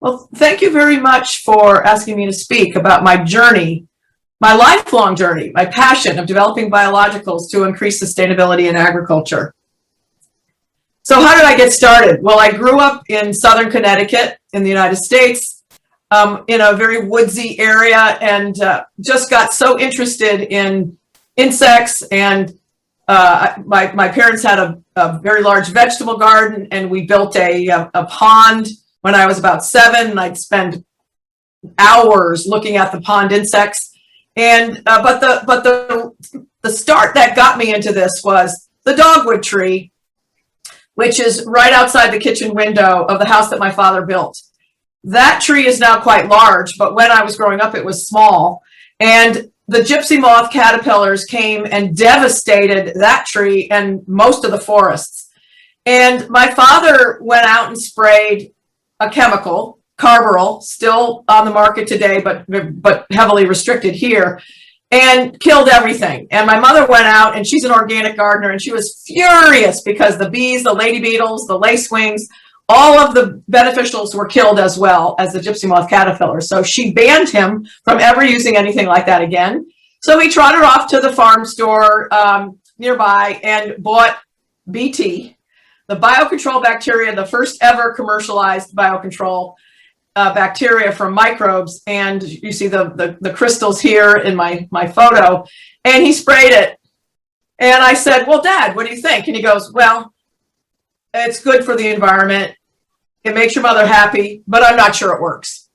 Well, thank you very much for asking me to speak about my journey, my lifelong journey, my passion of developing biologicals to increase sustainability in agriculture. So how did I get started? Well, I grew up in southern Connecticut in the United States, in a very woodsy area, and just got so interested in insects. And my parents had a very large vegetable garden, and we built a pond when I was about 7. And I'd spend hours looking at the pond insects. And but the start that got me into this was the dogwood tree, which is right outside the kitchen window of the house that my father built. That tree is now quite large, but when I was growing up, it was small. And the gypsy moth caterpillars came and devastated that tree and most of the forests. And my father went out and sprayed a chemical, carbaryl, still on the market today, but heavily restricted here, and killed everything. And my mother went out, and she's an organic gardener, and she was furious because the bees, the lady beetles, the lacewings, all of the beneficials were killed as well as the gypsy moth caterpillar. So she banned him from ever using anything like that again. So he trotted off to the farm store nearby and bought BT, the biocontrol bacteria, the first ever commercialized biocontrol bacteria from microbes. And you see the crystals here in my photo, and he sprayed it. And I said, well, Dad, what do you think? And he goes, well, it's good for the environment. It makes your mother happy, but I'm not sure it works.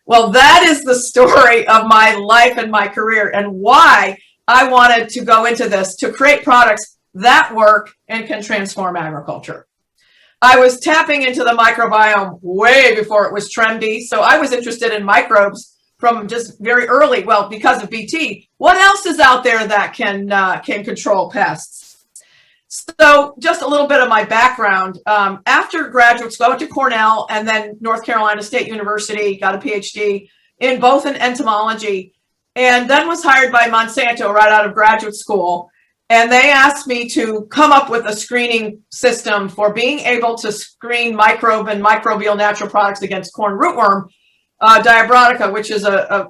Well, that is the story of my life and my career, and why I wanted to go into this, to create products that work and can transform agriculture. I was tapping into the microbiome way before it was trendy. So I was interested in microbes from just very early. Well, because of BT, what else is out there that can control pests? So just a little bit of my background. After graduate school, I went to Cornell and then North Carolina State University, got a PhD in both in entomology, and then was hired by Monsanto right out of graduate school. And they asked me to come up with a screening system for being able to screen microbe and microbial natural products against corn rootworm, Diabrotica, which is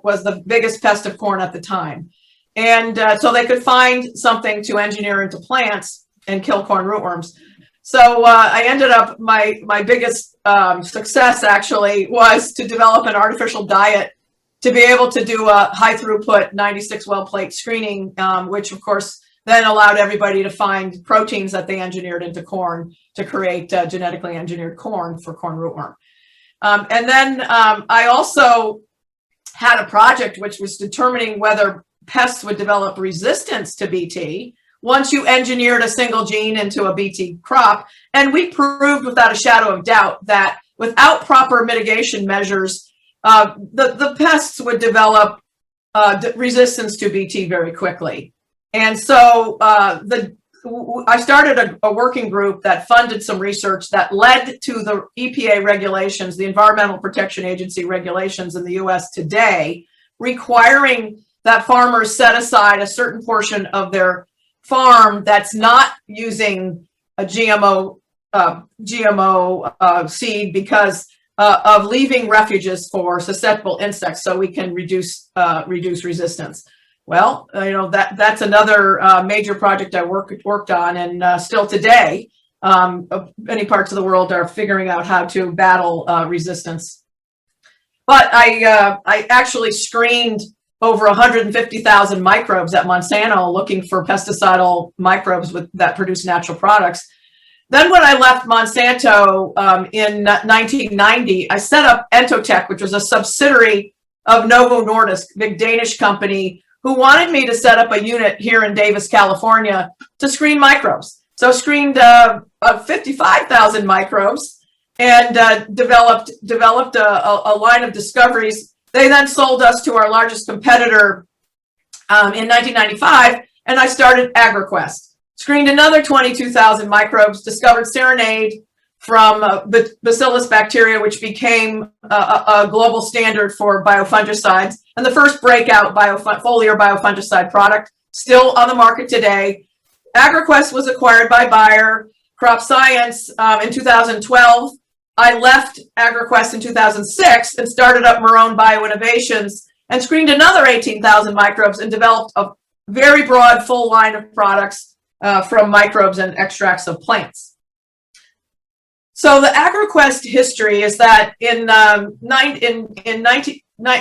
was the biggest pest of corn at the time. And so they could find something to engineer into plants and kill corn rootworms. So I ended up, my biggest success actually was to develop an artificial diet to be able to do a high throughput 96 well plate screening, which of course then allowed everybody to find proteins that they engineered into corn to create genetically engineered corn for corn rootworm. And then I also had a project which was determining whether pests would develop resistance to BT once you engineered a single gene into a BT crop. And we proved without a shadow of doubt that without proper mitigation measures, the pests would develop resistance to BT very quickly. And so I started a working group that funded some research that led to the EPA regulations, the Environmental Protection Agency regulations in the US today, requiring that farmers set aside a certain portion of their farm that's not using a GMO seed because of leaving refuges for susceptible insects, so we can reduce resistance. Well, you know, that's another major project I worked on, and still today, many parts of the world are figuring out how to battle resistance. But I actually screened over 150,000 microbes at Monsanto looking for pesticidal microbes that produce natural products. Then when I left Monsanto in 1990, I set up Entotech, which was a subsidiary of Novo Nordisk, big Danish company, who wanted me to set up a unit here in Davis, California to screen microbes. So screened 55,000 microbes and developed a line of discoveries. They then sold us to our largest competitor in 1995, and I started AgriQuest. Screened another 22,000 microbes, discovered Serenade from Bacillus bacteria, which became a global standard for biofungicides, and the first breakout foliar biofungicide product, still on the market today. AgriQuest was acquired by Bayer. Crop Science in 2012 I left AgriQuest in 2006 and started up Marrone Bioinnovations and screened another 18,000 microbes and developed a very broad, full line of products from microbes and extracts of plants. So the AgriQuest history is that in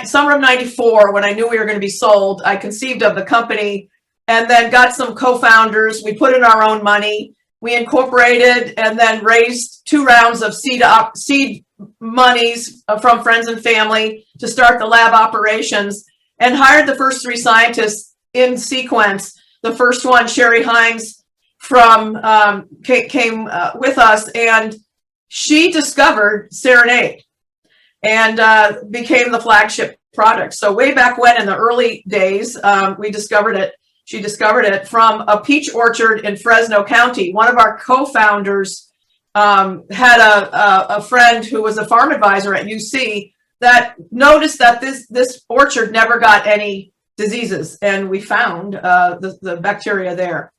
summer of 94, when I knew we were going to be sold, I conceived of the company and then got some co-founders. We put in our own money. We incorporated and then raised 2 rounds of seed monies from friends and family to start the lab operations and hired the first 3 scientists in sequence. The first one, Sherry Hines, came with us, and she discovered Serenade and became the flagship product. So way back when, in the early days, we discovered it. She discovered it from a peach orchard in Fresno County. One of our co-founders had a friend who was a farm advisor at UC that noticed that this orchard never got any diseases, and we found the bacteria there.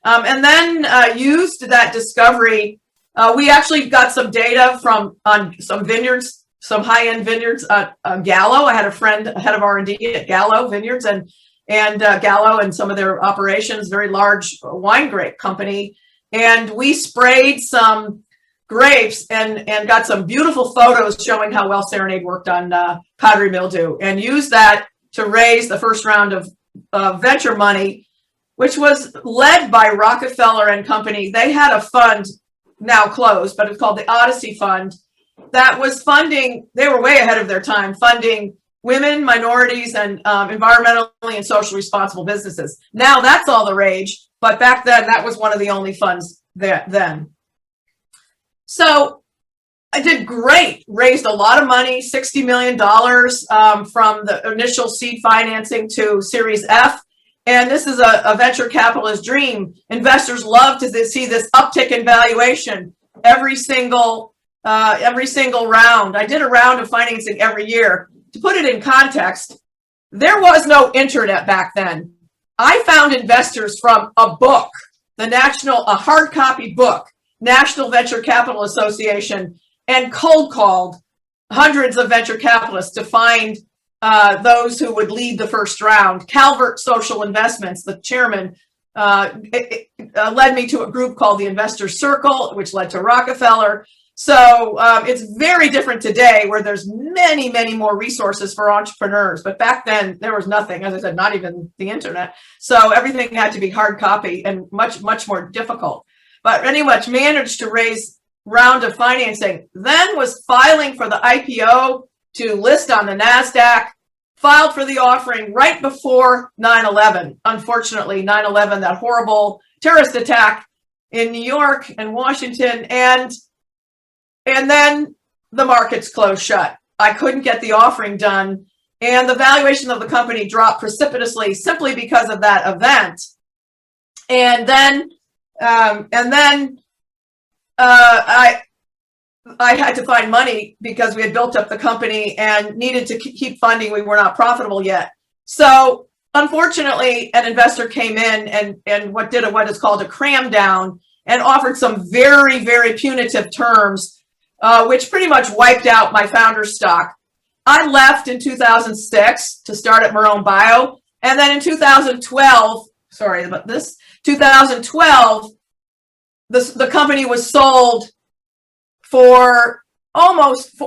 And then used that discovery. We actually got some data on some vineyards, some high-end vineyards at Gallo. I had a friend, head of R&D at Gallo Vineyards, and Gallo and some of their operations, very large wine grape company. And we sprayed some grapes and got some beautiful photos showing how well Serenade worked on powdery mildew, and used that to raise the first round of venture money, which was led by Rockefeller and Company. They had a fund, now closed, but it's called the Odyssey Fund, that was funding, they were way ahead of their time, funding women, minorities, and environmentally and socially responsible businesses. Now that's all the rage, but back then that was one of the only funds then. So I did great, raised a lot of money, $60 million from the initial seed financing to Series F. And this is a venture capitalist dream. Investors love to see this uptick in valuation every single round. I did a round of financing every year. To put it in context, there was no internet back then. I found investors from a book, a hard copy book, National Venture Capital Association, and cold called hundreds of venture capitalists to find those who would lead the first round. Calvert Social Investments, the chairman, led me to a group called the Investor Circle, which led to Rockefeller. So it's very different today, where there's many, many more resources for entrepreneurs. But back then, there was nothing, as I said, not even the internet. So everything had to be hard copy and much, much more difficult. But anyway, managed to raise round of financing, then was filing for the IPO to list on the NASDAQ, filed for the offering right before 9/11. Unfortunately, 9/11, that horrible terrorist attack in New York and Washington, and then the markets closed shut. I couldn't get the offering done, and the valuation of the company dropped precipitously simply because of that event. And then I had to find money because we had built up the company and needed to keep funding. We were not profitable yet. So unfortunately, an investor came in and what is called a cram down, and offered some very, very punitive terms, which pretty much wiped out my founder's stock. I left in 2006 to start at Marrone Bio. And then in 2012, the company was sold for almost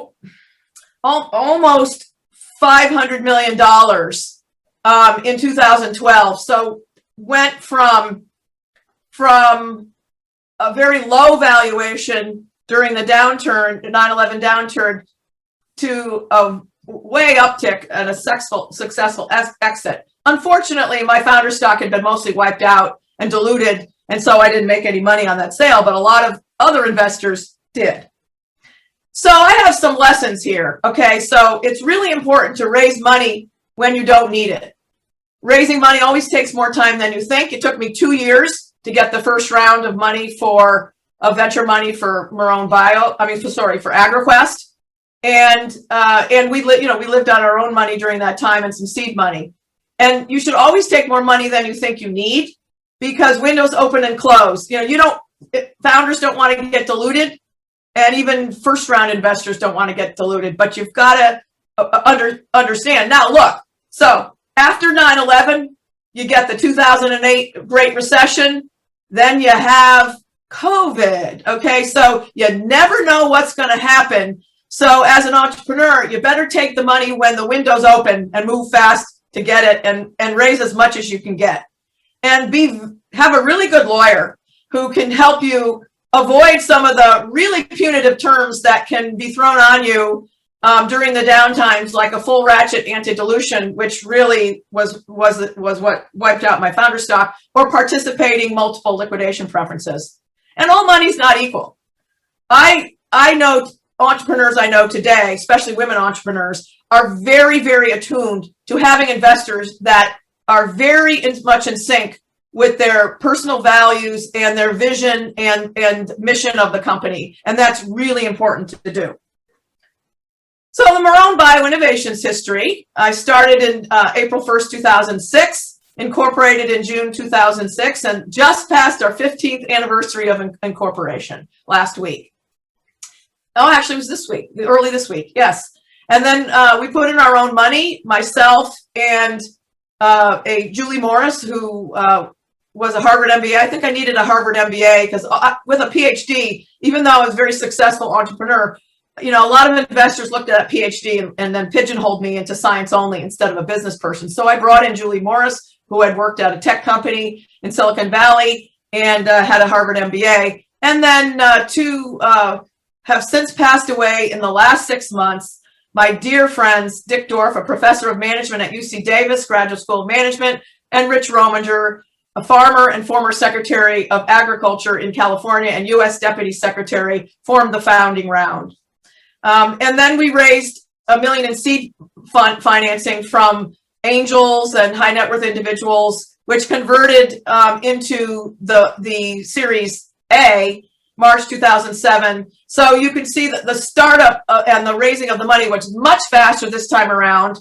$500 million in 2012. So went from a very low valuation during the downturn, the 9/11 downturn, to a way uptick and a successful exit. Unfortunately, my founder stock had been mostly wiped out and diluted, and so I didn't make any money on that sale, but a lot of other investors did. So I have some lessons here. Okay, so it's really important to raise money when you don't need it. Raising money always takes more time than you think. It took me 2 years to get the first round of money for venture money for Marrone Bio. For AgriQuest, and we lived on our own money during that time and some seed money. And you should always take more money than you think you need, because windows open and close. Founders don't want to get diluted, and even first round investors don't want to get diluted, but you've got to understand. Now, look, so after 9/11, you get the 2008 Great Recession, then you have COVID. Okay, so you never know what's going to happen. So as an entrepreneur, you better take the money when the window's open and move fast to get it, and raise as much as you can get, and have a really good lawyer who can help you avoid some of the really punitive terms that can be thrown on you during the downtimes, like a full ratchet anti-dilution, which really was what wiped out my founder stock, or participating multiple liquidation preferences. And all money's not equal. I know entrepreneurs I know today, especially women entrepreneurs, are very, very attuned to having investors that are very much in sync with their personal values and their vision and mission of the company. And that's really important to do. So the Marrone Bioinnovations history, I started in April 1st, 2006, incorporated in June 2006, and just passed our 15th anniversary of incorporation last week. Oh, actually it was this week, early this week, yes. And then we put in our own money, myself and a Julie Morris, who was a Harvard MBA. I think I needed a Harvard MBA because with a PhD, even though I was a very successful entrepreneur, you know, a lot of investors looked at a PhD and then pigeonholed me into science only instead of a business person. So I brought in Julie Morris, who had worked at a tech company in Silicon Valley and had a Harvard MBA. And then two have since passed away in the last 6 months. My dear friends, Dick Dorff, a professor of management at UC Davis, Graduate School of Management, and Rich Rominger, a farmer and former Secretary of Agriculture in California and U.S. Deputy Secretary, formed the founding round. And then we raised $1 million in seed fund financing from angels and high net worth individuals, which converted into the Series A, March 2007. So you can see that the startup and the raising of the money was much faster this time around.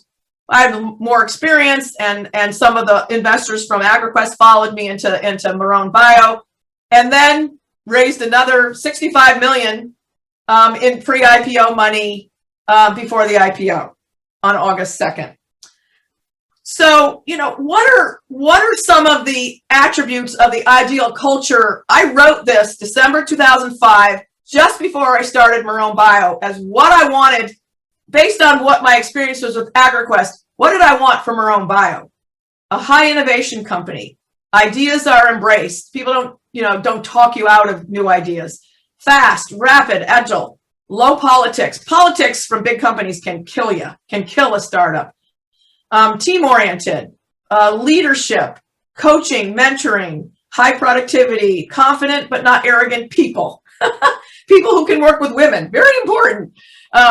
I have more experience, and some of the investors from AgriQuest followed me into Marrone Bio, and then raised another $65 million in pre-IPO money before the IPO on August 2nd. So, you know, what are some of the attributes of the ideal culture? I wrote this December 2005, just before I started Marrone Bio, as what I wanted based on what my experience was with AgriQuest. What did I want from Marrone Bio? A high innovation company. Ideas are embraced. People don't talk you out of new ideas. Fast, rapid, agile, low politics. Politics from big companies can kill you, can kill a startup. Team-oriented, leadership, coaching, mentoring, high productivity, confident but not arrogant people. People who can work with women, very important.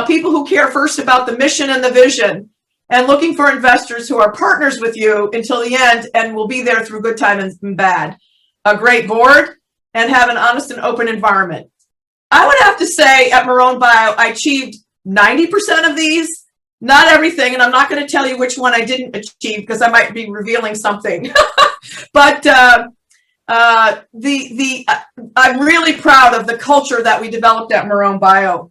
People who care first about the mission and the vision, and looking for investors who are partners with you until the end and will be there through good time and bad. A great board, and have an honest and open environment. I would have to say at Marrone Bio, I achieved 90% of these. Not everything, and I'm not going to tell you which one I didn't achieve because I might be revealing something. But I'm really proud of the culture that we developed at Marrone Bio.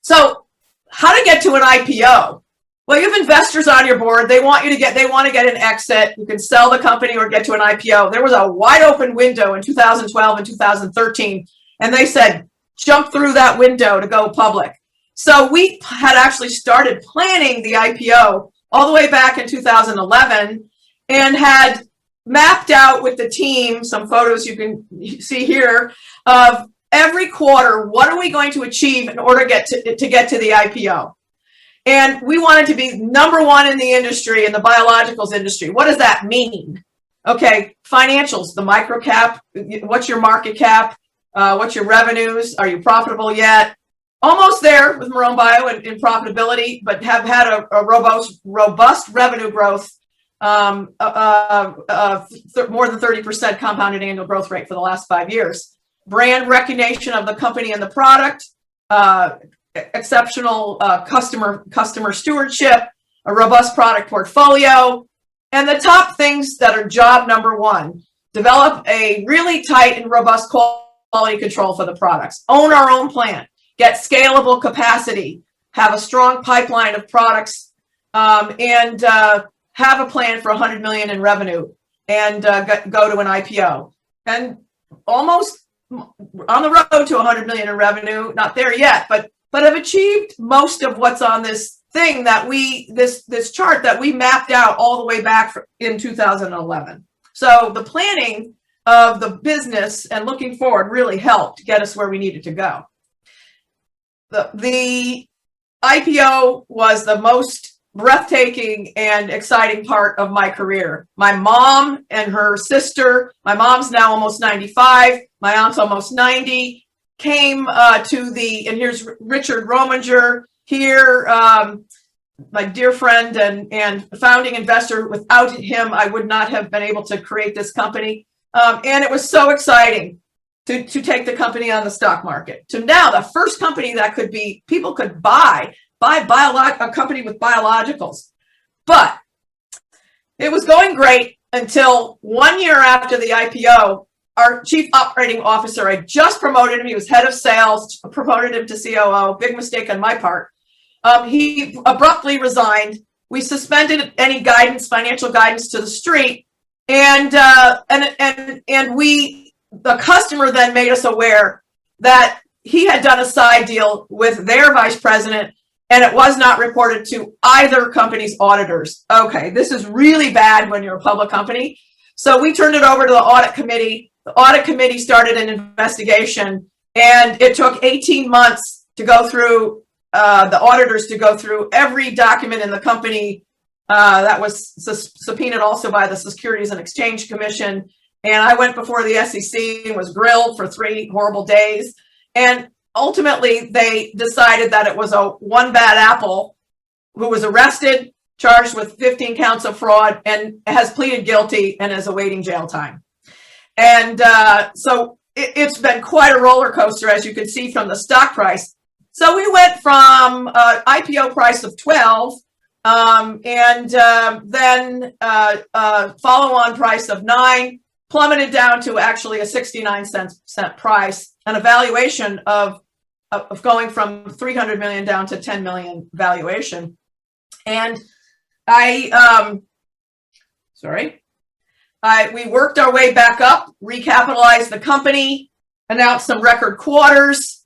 So, how to get to an IPO? Well, you have investors on your board. They want to get an exit. You can sell the company or get to an IPO. There was a wide open window in 2012 and 2013, and they said, jump through that window to go public. So we had actually started planning the IPO all the way back in 2011 and had mapped out with the team, some photos you can see here, of every quarter, what are we going to achieve in order to get to the IPO? And we wanted to be number one in the industry, in the biologicals industry. What does that mean? Okay, financials, the micro cap, what's your market cap? What's your revenues? Are you profitable yet? Almost there with Marrone Bio in profitability, but have had a robust revenue growth, more than 30% compounded annual growth rate for the last 5 years. Brand recognition of the company and the product, exceptional customer stewardship, a robust product portfolio, and the top things that are job number one: develop a really tight and robust quality control for the products, own our own plant, get scalable capacity, have a strong pipeline of products, and have a plan for 100 million in revenue, and go to an IPO. And almost on the road to 100 million in revenue, not there yet, but have achieved most of what's on this thing that this chart that we mapped out all the way back in 2011. So the planning of the business and looking forward really helped get us where we needed to go. The IPO was the most breathtaking and exciting part of my career. My mom and her sister, my mom's now almost 95, my aunt's almost 90, came and here's Richard Rominger here, my dear friend and founding investor. Without him, I would not have been able to create this company. And it was so exciting to take the company on the stock market. To now, the first company that people could buy a company with biologicals. But it was going great until 1 year after the IPO, our chief operating officer, I just promoted him. He was head of sales, promoted him to COO. Big mistake on my part. He abruptly resigned. We suspended any guidance, financial guidance to the street. And the customer then made us aware that he had done a side deal with their vice president, and it was not reported to either company's auditors. Okay, this is really bad when you're a public company. So we turned it over to the audit committee. The audit committee started an investigation, and it took 18 months to go through, the auditors to go through every document in the company that was subpoenaed also by the Securities and Exchange Commission. And I went before the SEC and was grilled for 3 horrible days. And ultimately, they decided that it was one bad apple who was arrested, charged with 15 counts of fraud, and has pleaded guilty and is awaiting jail time. And so it's been quite a roller coaster, as you can see from the stock price. So we went from IPO price of 12 and then follow-on price of 9, plummeted down to actually a 69-cent price, and a valuation of going from 300 million down to 10 million valuation. And we worked our way back up, recapitalized the company, announced some record quarters,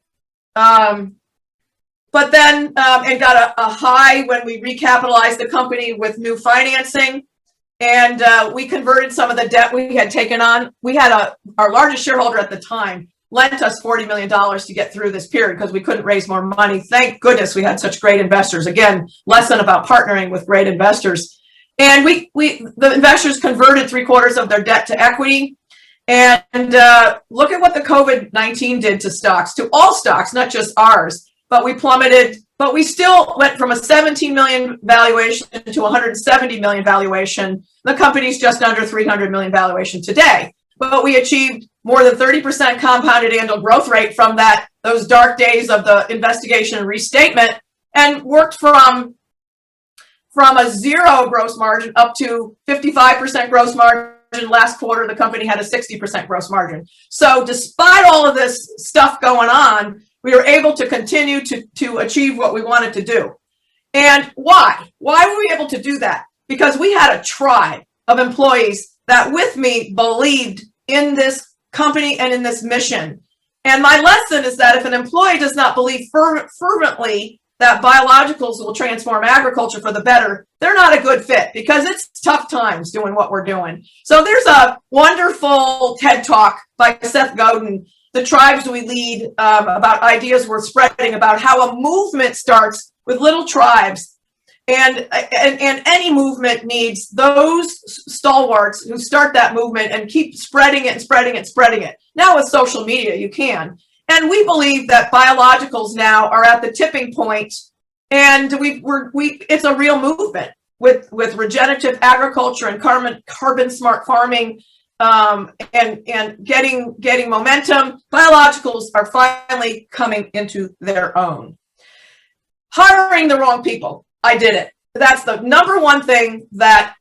but then and got a high when we recapitalized the company with new financing. And we converted some of the debt we had taken on. We had our largest shareholder at the time lent us $40 million to get through this period because we couldn't raise more money. Thank goodness we had such great investors. Again, lesson about partnering with great investors. And the investors converted 3/4 of their debt to equity. And look at what the COVID-19 did to stocks, to all stocks, not just ours. But we plummeted, but we still went from a 17 million valuation to 170 million valuation. The company's just under 300 million valuation today. But we achieved more than 30% compounded annual growth rate from those dark days of the investigation and restatement, and worked from a 0 gross margin up to 55% gross margin. Last quarter, the company had a 60% gross margin. So despite all of this stuff going on, we were able to continue to achieve what we wanted to do. And why? Why were we able to do that? Because we had a tribe of employees that with me believed in this company and in this mission. And my lesson is that if an employee does not believe fervently that biologicals will transform agriculture for the better, they're not a good fit, because it's tough times doing what we're doing. So there's a wonderful TED Talk by Seth Godin, The Tribes We Lead, about ideas worth spreading, about how a movement starts with little tribes. And any movement needs those stalwarts who start that movement and keep spreading it and spreading it and spreading it. Now with social media, you can. And we believe that biologicals now are at the tipping point, and it's a real movement with regenerative agriculture and carbon smart farming, and getting momentum. Biologicals are finally coming into their own. Hiring the wrong people. I did it. That's the number one thing that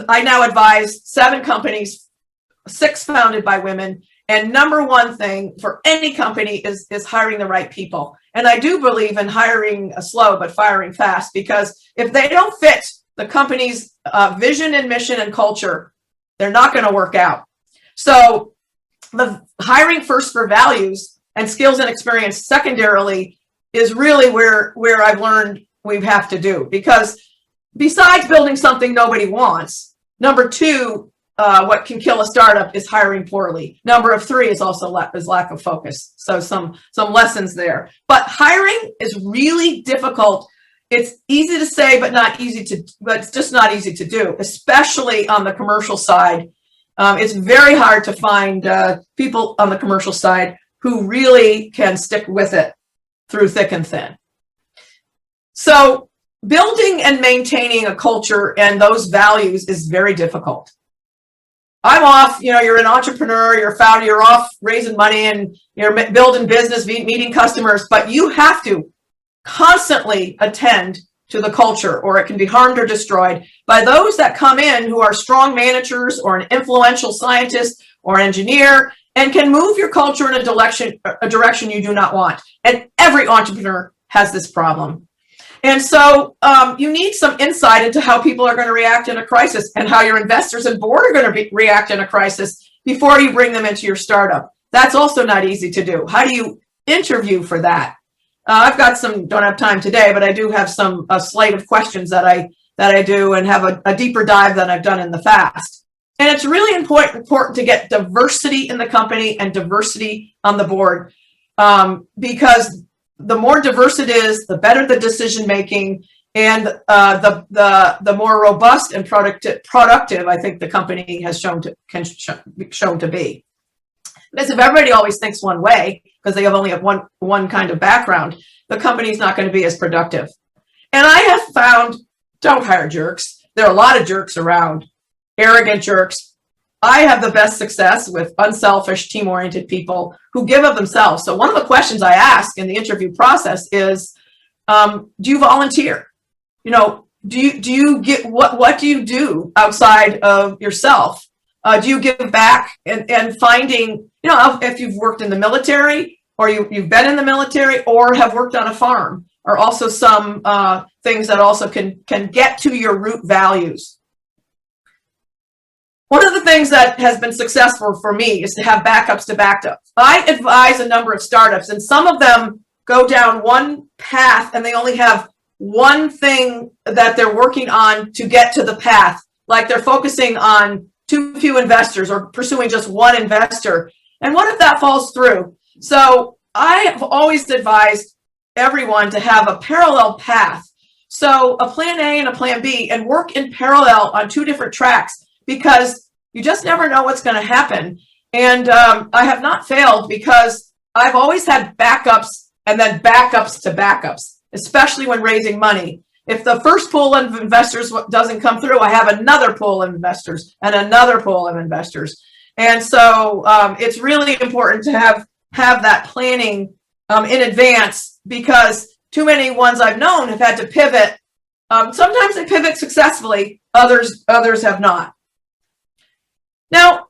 I now advise 7 companies, 6 founded by women. And number one thing for any company is hiring the right people. And I do believe in hiring slow, but firing fast, because if they don't fit the company's vision and mission and culture, they're not going to work out. So the hiring first for values and skills and experience secondarily is really where I've learned we have to do, because besides building something nobody wants, number two, what can kill a startup is hiring poorly. Number of three is also lack of focus. So some lessons there. But hiring is really difficult. It's easy to say, but it's just not easy to do, especially on the commercial side. It's very hard to find people on the commercial side who really can stick with it through thick and thin. So building and maintaining a culture and those values is very difficult. I'm off, you're an entrepreneur, you're a founder, you're off raising money and you're building business, meeting customers, but you have to constantly attend to the culture, or it can be harmed or destroyed by those that come in who are strong managers or an influential scientist or engineer and can move your culture in a direction you do not want. And every entrepreneur has this problem. And so you need some insight into how people are going to react in a crisis and how your investors and board are going to react in a crisis before you bring them into your startup. That's also not easy to do. How do you interview for that? I've got don't have time today, but I do have a slate of questions that I do and have a deeper dive than I've done in the past. And it's really important to get diversity in the company and diversity on the board, because the more diverse it is, the better the decision making, and the more robust and productive I think the company has shown to be. Because if everybody always thinks one way, because they only have one kind of background, the company's not going to be as productive. And I have found, don't hire jerks. There are a lot of jerks around, arrogant jerks. I have the best success with unselfish, team-oriented people who give of themselves. So one of the questions I ask in the interview process is, do you volunteer? Do you get what do you do outside of yourself? Do you give back? And finding, if you've worked in the military, or you've been in the military, or have worked on a farm, are also some things that also can get to your root values. One of the things that has been successful for me is to have backups to backups. I advise a number of startups, and some of them go down one path and they only have one thing that they're working on to get to the path. Like they're focusing on too few investors or pursuing just one investor. And what if that falls through? So I have always advised everyone to have a parallel path. So a plan A and a plan B, and work in parallel on two different tracks, because you just never know what's going to happen. And I have not failed because I've always had backups and then backups to backups, especially when raising money. If the first pool of investors doesn't come through, I have another pool of investors and another pool of investors. And so it's really important to have that planning in advance, because too many ones I've known have had to pivot. Sometimes they pivot successfully, others have not. Now,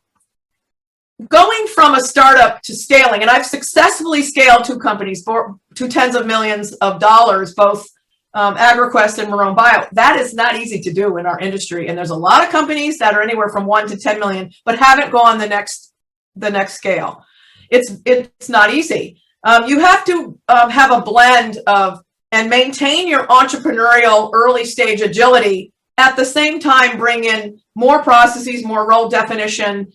going from a startup to scaling, and I've successfully scaled two companies to tens of millions of dollars, both AgriQuest and Marrone Bio. That is not easy to do in our industry. And there's a lot of companies that are anywhere from 1 to 10 million, but haven't gone the next scale. It's not easy. You have to have a blend of and maintain your entrepreneurial early stage agility, at the same time bring in more processes, more role definition,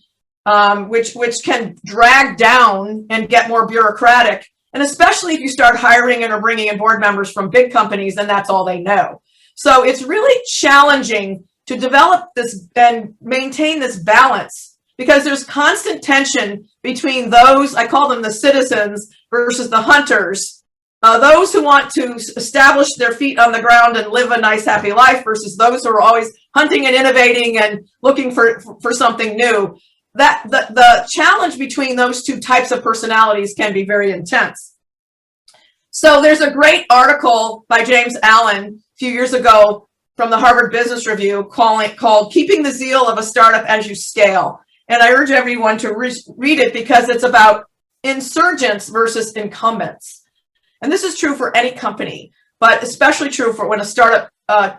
which can drag down and get more bureaucratic. And especially if you start hiring and are bringing in board members from big companies, then that's all they know. So it's really challenging to develop this and maintain this balance, because there's constant tension between those, I call them the citizens, versus the hunters. Those who want to establish their feet on the ground and live a nice, happy life, versus those who are always hunting and innovating and looking for something new. That the challenge between those two types of personalities can be very intense. So there's a great article by James Allen a few years ago from the Harvard Business Review called "Keeping the Zeal of a Startup as You Scale." And I urge everyone to read it because it's about insurgents versus incumbents. And this is true for any company, but especially true for when a startup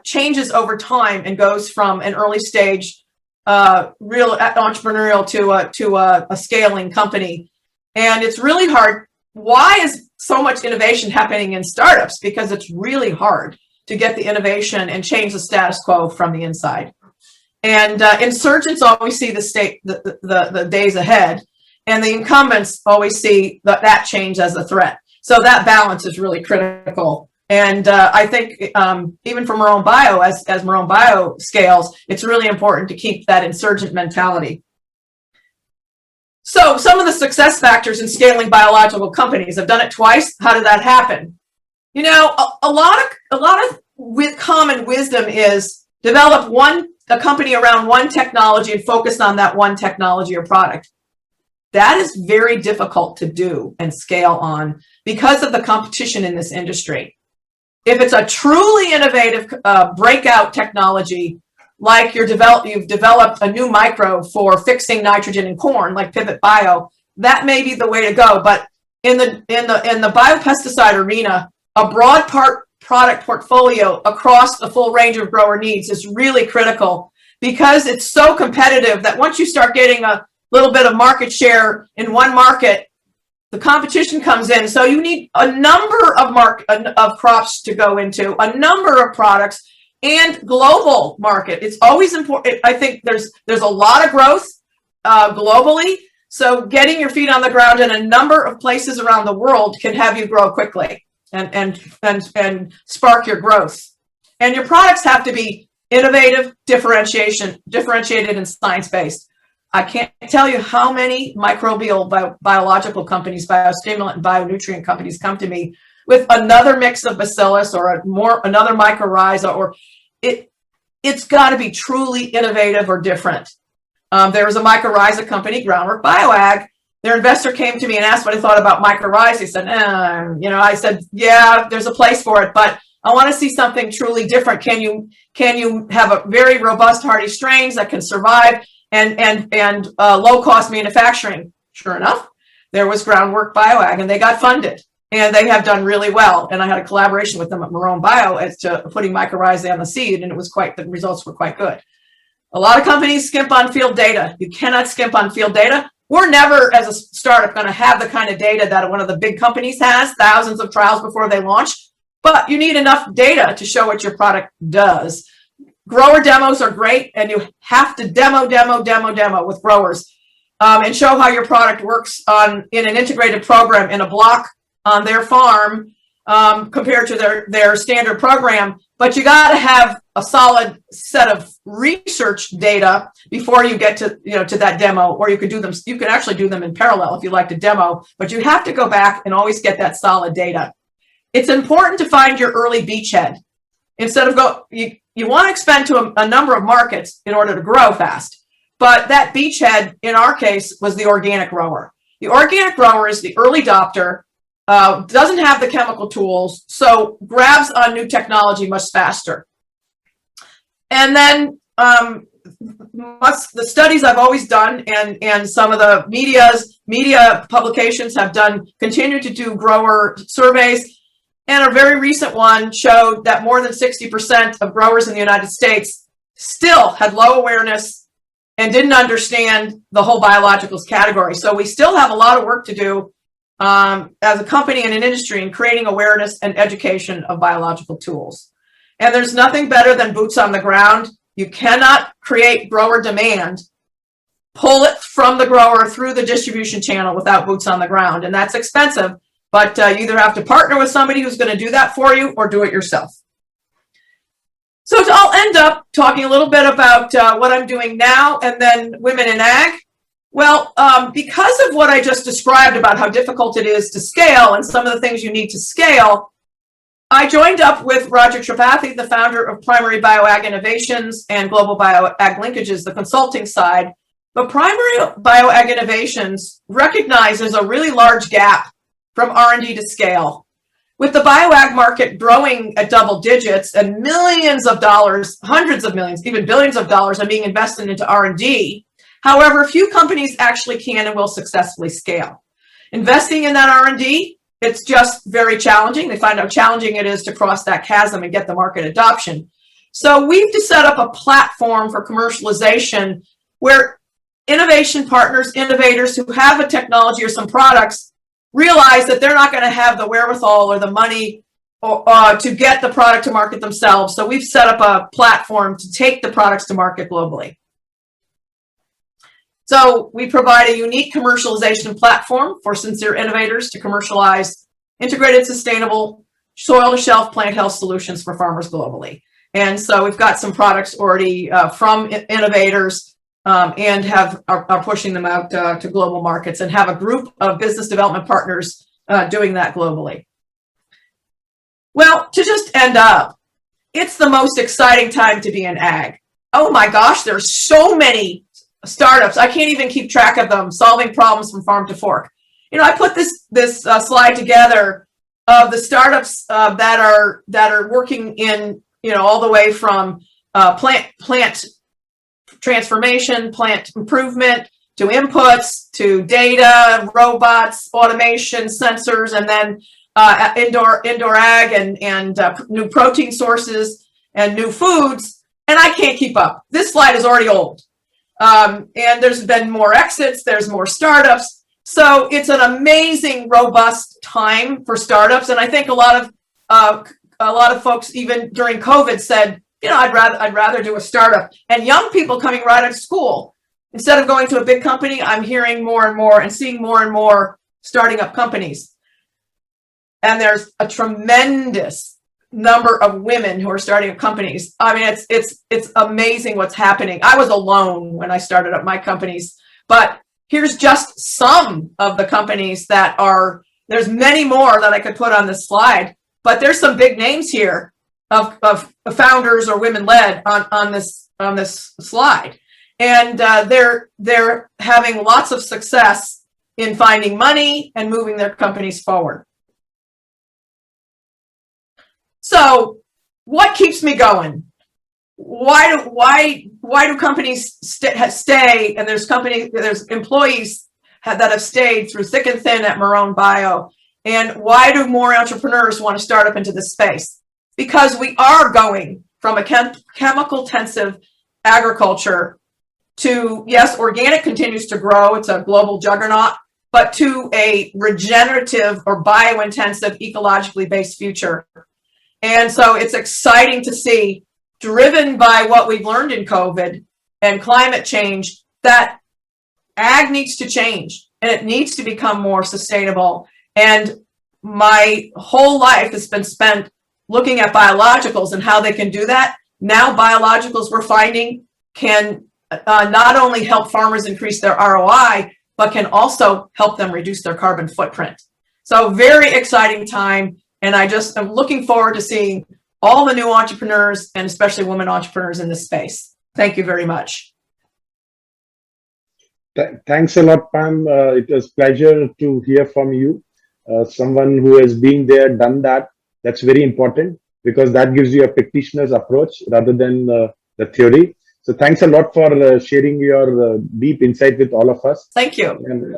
changes over time and goes from an early stage real entrepreneurial to a scaling company. And it's really hard. Why is so much innovation happening in startups? Because it's really hard to get the innovation and change the status quo from the inside. And insurgents always see the days ahead, and the incumbents always see that change as a threat. So that balance is really critical. And I think even for Marrone Bio, as Marrone Bio scales, it's really important to keep that insurgent mentality. So some of the success factors in scaling biological companies. I've done it twice. How did that happen? You know, a lot of common wisdom is develop a company around one technology and focus on that one technology or product. That is very difficult to do and scale on because of the competition in this industry. If it's a truly innovative breakout technology, like you've developed a new micro for fixing nitrogen in corn, like Pivot Bio, that may be the way to go. But in the biopesticide arena, a broad product portfolio across the full range of grower needs is really critical because it's so competitive that once you start getting a little bit of market share in one market, the competition comes in. So you need a number of crops to go into, a number of products, and global market. It's always important. I think there's a lot of growth globally. So getting your feet on the ground in a number of places around the world can have you grow quickly and spark your growth. And your products have to be innovative, differentiated, and science-based. I can't tell you how many microbial biological companies, biostimulant and bionutrient companies come to me with another mix of bacillus or another mycorrhiza, or it's got to be truly innovative or different. There was a mycorrhiza company, Groundwork BioAg. Their investor came to me and asked what I thought about mycorrhiza. He said, I said, yeah, there's a place for it, but I want to see something truly different. Can you have a very robust, hardy strains that can survive and low-cost manufacturing? Sure enough, there was Groundwork BioAg, and they got funded, and they have done really well. And I had a collaboration with them at Marrone Bio as to putting mycorrhizae on the seed, and the results were quite good. A lot of companies skimp on field data. You cannot skimp on field data. We're never, as a startup, going to have the kind of data that one of the big companies has, thousands of trials before they launch, but you need enough data to show what your product does. Grower demos are great, and you have to demo with growers and show how your product works in an integrated program in a block on their farm compared to their standard program. But you got to have a solid set of research data before you get to that demo, or you could do them. You can actually do them in parallel if you like to demo, but you have to go back and always get that solid data. It's important to find your early beachhead. Instead of you want to expand to a number of markets in order to grow fast. But that beachhead, in our case, was the organic grower. The organic grower is the early adopter, doesn't have the chemical tools, so grabs on new technology much faster. And then the studies I've always done, and some of the media publications have continued to do grower surveys. And a very recent one showed that more than 60% of growers in the United States still had low awareness and didn't understand the whole biologicals category. So we still have a lot of work to do as a company and an industry in creating awareness and education of biological tools. And there's nothing better than boots on the ground. You cannot create grower demand, pull it from the grower through the distribution channel without boots on the ground. And that's expensive. But you either have to partner with somebody who's going to do that for you or do it yourself. So I'll end up talking a little bit about what I'm doing now and then women in ag. Well, because of what I just described about how difficult it is to scale and some of the things you need to scale, I joined up with Roger Tripathi, the founder of Primary BioAg Innovations and Global BioAg Linkages, the consulting side. But Primary BioAg Innovations recognizes a really large gap from R&D to scale. With the bioag market growing at double digits and millions of dollars, hundreds of millions, even billions of dollars are being invested into R&D, However, few companies actually can and will successfully scale. Investing in that R&D, it's just very challenging. They find how challenging it is to cross that chasm and get the market adoption. So we've just set up a platform for commercialization where innovation partners, innovators who have a technology or some products realize that they're not going to have the wherewithal or the money to get the product to market themselves. So we've set up a platform to take the products to market globally. So we provide a unique commercialization platform for sincere innovators to commercialize integrated, sustainable, soil-to-shelf plant health solutions for farmers globally. And so we've got some products already from innovators and are pushing them out to global markets, and have a group of business development partners doing that globally. Well, to just end up, it's the most exciting time to be in ag. Oh my gosh, there's so many startups. I can't even keep track of them, solving problems from farm to fork. You know, I put this slide together of the startups that are working in, you know, all the way from plant transformation, plant improvement, to inputs, to data, robots, automation, sensors, and then indoor ag and new protein sources and new foods. And I can't keep up. This slide is already old. And there's been more exits, there's more startups. So it's an amazing, robust time for startups. And I think a lot of folks, even during COVID, said, you know, I'd rather do a startup. And young people coming right out of school, instead of going to a big company, I'm hearing more and more and seeing more and more starting up companies. And there's a tremendous number of women who are starting up companies. I mean, it's amazing what's happening. I was alone when I started up my companies, but here's just some of the companies that are, there's many more that I could put on this slide, but there's some big names here of founders or women led on this slide. And they're having lots of success in finding money and moving their companies forward. So what keeps me going? Why do companies stay? And there's employees that have stayed through thick and thin at Marrone Bio. And why do more entrepreneurs want to start up into this space? Because we are going from a chemical-intensive agriculture to, yes, organic continues to grow. It's a global juggernaut, but to a regenerative or bio-intensive, ecologically based future. And so it's exciting to see, driven by what we've learned in COVID and climate change, that ag needs to change and it needs to become more sustainable. And my whole life has been spent looking at biologicals and how they can do that. Now biologicals, we're finding, can not only help farmers increase their ROI, but can also help them reduce their carbon footprint. So very exciting time. And I just am looking forward to seeing all the new entrepreneurs and especially women entrepreneurs in this space. Thank you very much. Thanks a lot, Pam. It was a pleasure to hear from you. Someone who has been there, done that. That's very important because that gives you a practitioner's approach rather than the theory. So thanks a lot for sharing your deep insight with all of us. Thank you. And